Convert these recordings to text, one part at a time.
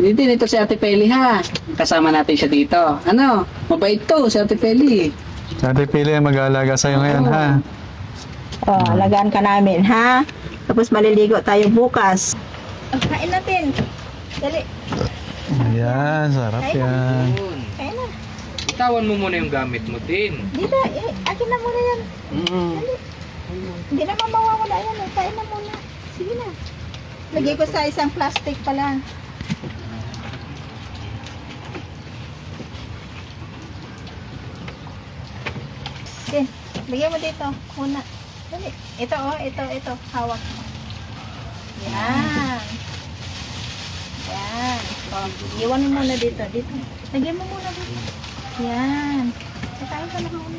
Tintin, ito si Ate Peli ha. Kasama natin siya dito. Ano? Mabait to si Ate Peli. Ate Pili, mag-aalaga sa'yo ngayon, ha? Oh, alagaan ka namin, ha? Tapos maliligo tayo bukas. Kain natin. Dali. Ayan, sarap yan. Kain na. Itawan mo muna yung gamit mo din. Dito, akin na muna yan. Dali. Hindi naman mawawala yan. Kain na muna. Sige na. Lagay ko sa isang plastic pala. Okay, lagay mo dito. Muna. Dali. Ito, oh. Ito. Hawak mo. Yan. Yan. Oh, iwan mo muna dito. Dito. Lagay mo muna dito. Yan. Kakain ka na muna.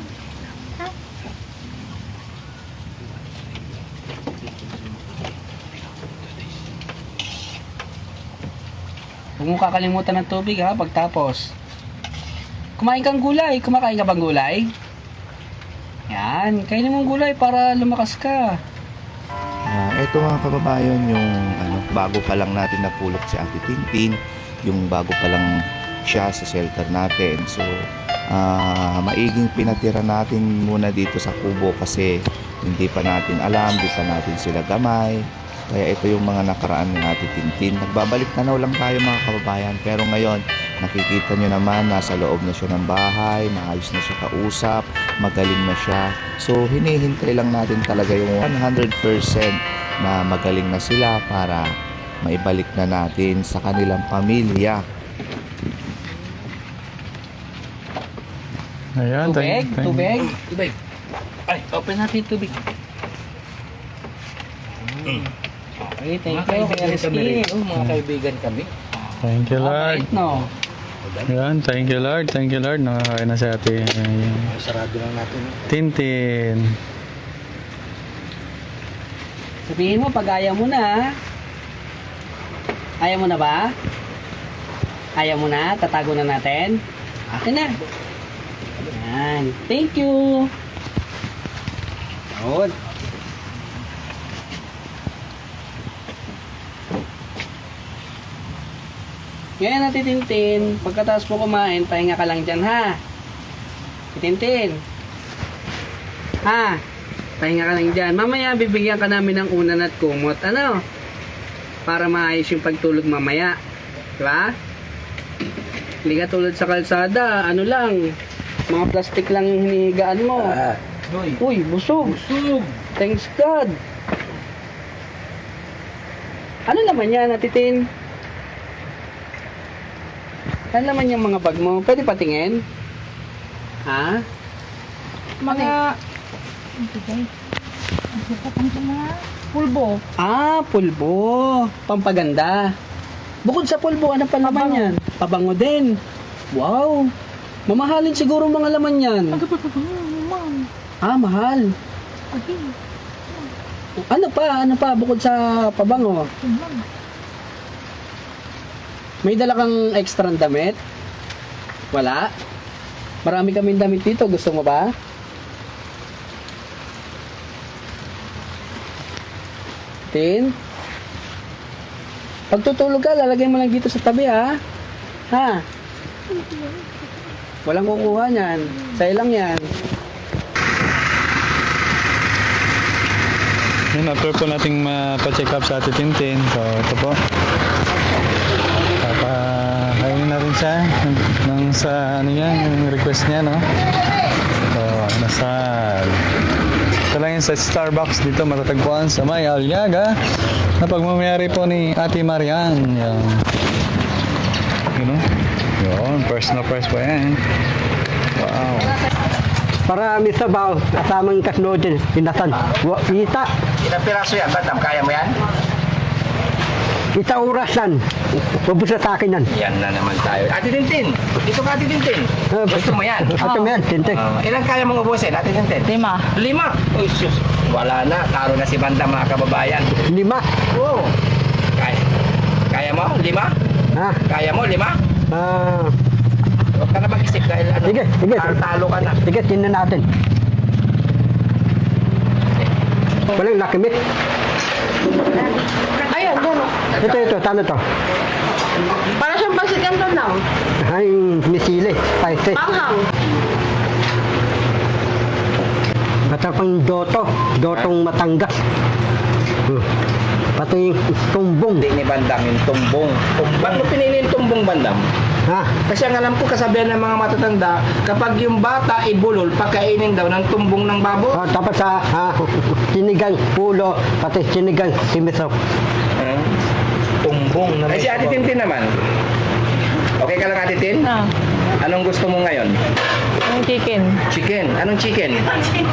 Ha? Huwag mo kakalimutan ng tubig ha pagtapos. Kumain kang gulay. Kumakain ka bang gulay? Yan. Kainin mo ang gulay para lumakas ka. Ito mga kababayan, yung bago pa lang natin napulot si Ate Tintin, yung bago pa lang siya sa shelter natin. So, maiging pinatira natin muna dito sa kubo kasi hindi pa natin alam, hindi pa natin sila gamay. Kaya ito yung mga nakaraan ng Ate Tintin. Nagbabalik tanaw lang tayo mga kababayan, pero ngayon nakikita nyo naman nasa loob na siya ng bahay, maayos na siya kausap, magaling na siya. So hinihintay lang natin talaga yung 100% na magaling na sila para maibalik na natin sa kanilang pamilya. Ayan, Tubig. Ay, open natin yung tubig. Okay, thank you. Kaya Rizky. Mga kaibigan kami. Thank you, Lord. Mabait, no? Ayan, thank you, Lord. Thank you, Lord. Nakakain na si Ate Sarado lang natin. Tintin. Sabihin mo pag ayaw mo na. Ayaw mo na ba? Ayaw mo na? Tatago na natin? Akin na. Yan. Thank you. Good. Ngayon natin Tintin, pagkatapos mo kumain, pahinga ka lang dyan ha. Tintin. Ha? Pahinga ka lang dyan. Mamaya bibigyan ka namin ng unan at kumot. Ano? Para maayos yung pagtulog mamaya. Diba? Hindi ka tulad sa kalsada. Ano lang? Mga plastic lang yung hinihigaan mo. Uy, busog. Thanks God. Ano naman yan, Atitin? Ano naman yung mga bag mo? Pwede patingin? Ha? Mga... Pulbo. Ah, pulbo. Pampaganda. Bukod sa pulbo, ano pa laman yan? Pabango din. Wow. Mamahalin siguro mga laman yan. Ah, mahal. Ano pa bukod sa pabango? May dala kang extra damit? Wala? Marami kaming damit dito. Gusto mo ba? Tin? Pag tutulog ka, lalagay mo lang dito sa tabi ha? Ha? Walang kukuha niyan. Sa'yo lang yan. Yun, after po nating pa-check up sa Ate Tintin. So, ito po. Papakainin na rin siya ng sa ano yan, yung request niya, no? So, nasal. Ito lang yun sa Starbucks dito matatagpuan sa May Aliaga na pagmamayari po ni Ate Marian. Yan. You know? Yun, personal price po yan. Wow. Para may sabaw, kasamang kasnoodin, pinasan. Kita, Ilang piraso yan, Badam? Kaya mo yan? kita orasan. Ubus na sa akin yan. Yan na naman tayo. Ate Tintin! Dito ka, Ate Tintin. Gusto mo yan? Ito mo yan, tintin. Ilang kaya mong ubusin, Ate Tintin? 5. 5? Uy, sus. Wala na. Taro na si Bandam, mga kababayan. 5. Oo. Kaya mo? 5? Ha? Kaya mo? 5? Huwag ka na mag-isip dahil ano, Sige. talo ka na. Sige, tingnan natin. Walang nakimit. Ayun, gano'n. Ito, ano to? Para siyang pansit canton lang. Ay, misili, spicy. Panghang. Matapang dotong Matangas. Pati yung tumbong. Hindi ni Bandam yung tumbong. Ba't mo pinili yung tumbong, Bandam? Ha? Kasi ang alam ko, kasabihan ng mga matatanda, kapag yung bata ibulol, pagkainin daw ng tumbong ng babo. Tapos sa sinigang ulo, pati sinigang simisok. Tumbong na Ay, si Ate Tintin naman. Okay ka lang, Ate Tin? Ah, Anong gusto mo ngayon? yung chicken. Chicken. Anong chicken?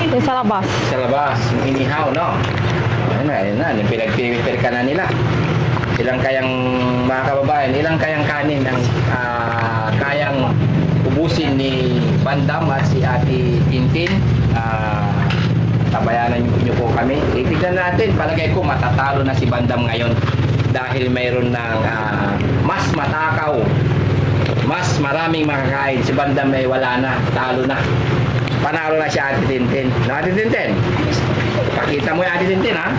Yung sa labas. Sa labas. Yung inihaw, no? Ayun na. Yung pinag-prepare ka na nila. Ilang kayang, mga kababayan, ilang kayang kanin ang kayang ubusin ni Bandam at si Ate Tintin. Tabayanan niyo po kami. Titignan natin. Palagay ko matatalo na si Bandam ngayon dahil mayroon ng mas matakaw, mas maraming makakain. Si Bandam ay wala na, talo na. Panalo na si Ate Tintin. No, Ate Tintin? Pakita mo yung Ate Tintin, ha?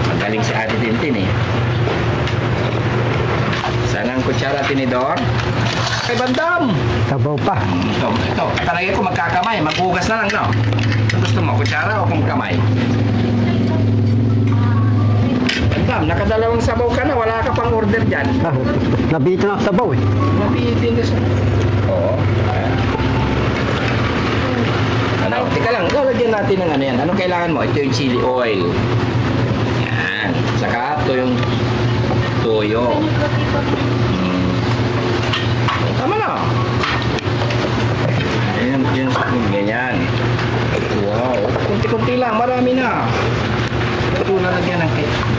Magaling si Ate Tintin, eh. Saan ang kutsara, tinidor? Kay Bandam! Sabaw pa. Ito. Talaga ko magkakamay. Maghugas na lang, no? Ito gusto mo, kutsara o kung kamay? Bandam, nakadalawang sabaw ka na. Wala ka pang order dyan. Nabito na sabaw eh. Mapitin na siya. Oo. Ayan. Ano? Teka lang. Lalagyan natin ng ano yan. Anong kailangan mo? Ito yung chili oil. Yan. Saka ito yung toyo. Tama na. Ayan. Yun. Ganyan. Wow. Kunti-kunti lang. Marami na. Ito lalagyan ng ketchup.